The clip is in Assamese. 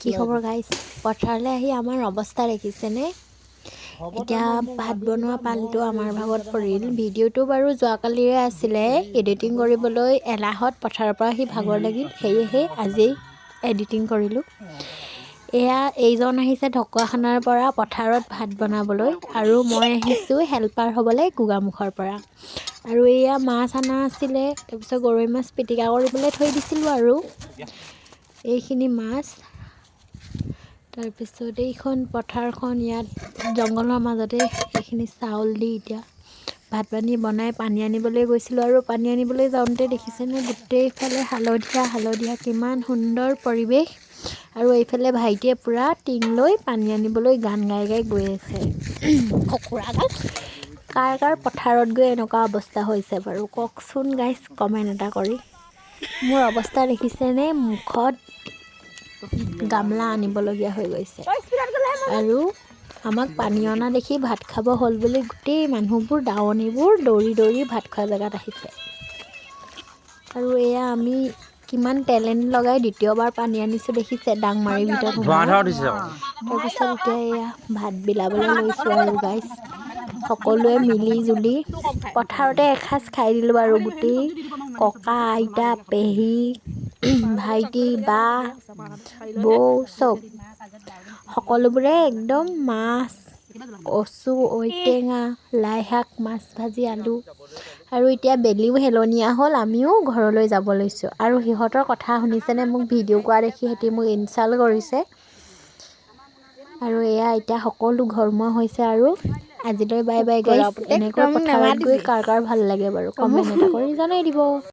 কি খবৰ গাইছ? পথাৰলৈ আহি আমাৰ অৱস্থা দেখিছেনে? এতিয়া ভাত বনোৱা পালটো আমাৰ ভাগত পৰিল। ভিডিঅ'টো বাৰু যোৱাকালিৰে আছিলে, এডিটিং কৰিবলৈ এলাহত পথাৰৰ পৰা আহি ভাগৰ লাগিল, সেয়েহে আজি এডিটিং কৰিলোঁ। এইজন আহিছে ঢকুৱাখানাৰ পৰা পথাৰত ভাত বনাবলৈ, আৰু মই আহিছোঁ হেল্পাৰ হ'বলৈ গোগামুখৰ পৰা। আৰু এয়া মাছ অনা আছিলে, তাৰপিছত গৰৈ মাছ পিটিকা কৰিবলৈ থৈ দিছিলোঁ। আৰু এইখিনি মাছ, তাৰপিছত এইখন পথাৰখন, ইয়াত জংঘলৰ মাজতে এইখিনি চাউল দি এতিয়া ভাত পানী বনাই পানী আনিবলৈ গৈছিলোঁ। আৰু পানী আনিবলৈ যাওঁতে দেখিছেনে, গোটেইফালে হালধীয়া কিমান সুন্দৰ পৰিৱেশ। আৰু এইফালে ভাইটিয়ে পূৰা টিং লৈ পানী আনিবলৈ গান গাই গাই গৈ আছে। কাৰ পথাৰত গৈ এনেকুৱা অৱস্থা হৈছে বাৰু কওকচোন গাইছ, কমেণ্ট এটা কৰি। মোৰ অৱস্থা দেখিছেনে, মুখত গামলা আনিবলগীয়া হৈ গৈছে। আৰু আমাক পানী অনা দেখি ভাত খাব হ'ল বুলি গোটেই মানুহবোৰ দাৱনীবোৰ দৌৰি দৌৰি ভাত খোৱা জেগাত আহিছে। আৰু এয়া আমি কিমান টেলেণ্ট লগাই দ্বিতীয়বাৰ পানী আনিছোঁ দেখিছে, ডাংমাৰীৰ ভিতৰত সোমাই। তাৰপিছত এতিয়া এয়া ভাত বিলাবলৈ লৈছোঁ আৰু গাইছ, সকলোৱে মিলি জুলি পথাৰতে এসাঁজ খাই দিলোঁ। আৰু গোটেই ককা আইতা পেহী ভাইটি বা বৌ চব সকলোবোৰে একদম মাছ, কচু, ঔটেঙা, লাই শাক, মাছ ভাজি, আলু। আৰু এতিয়া বেলিও হেলনীয়া হ'ল, আমিও ঘৰলৈ যাব লৈছোঁ। আৰু সিহঁতৰ কথা শুনিছেনে, মোক ভিডিঅ' কৰা দেখি সিহঁতি মোক ইনচাল্ট কৰিছে। আৰু এয়া এতিয়া সকলো ঘৰমুৱা হৈছে। আৰু আজিলৈ বাই বাই গাইছ। এনেকৈ পথাৰত গৈ কাৰ ভাল লাগে বাৰু কমেণ্ট এটা কৰি জনাই দিব।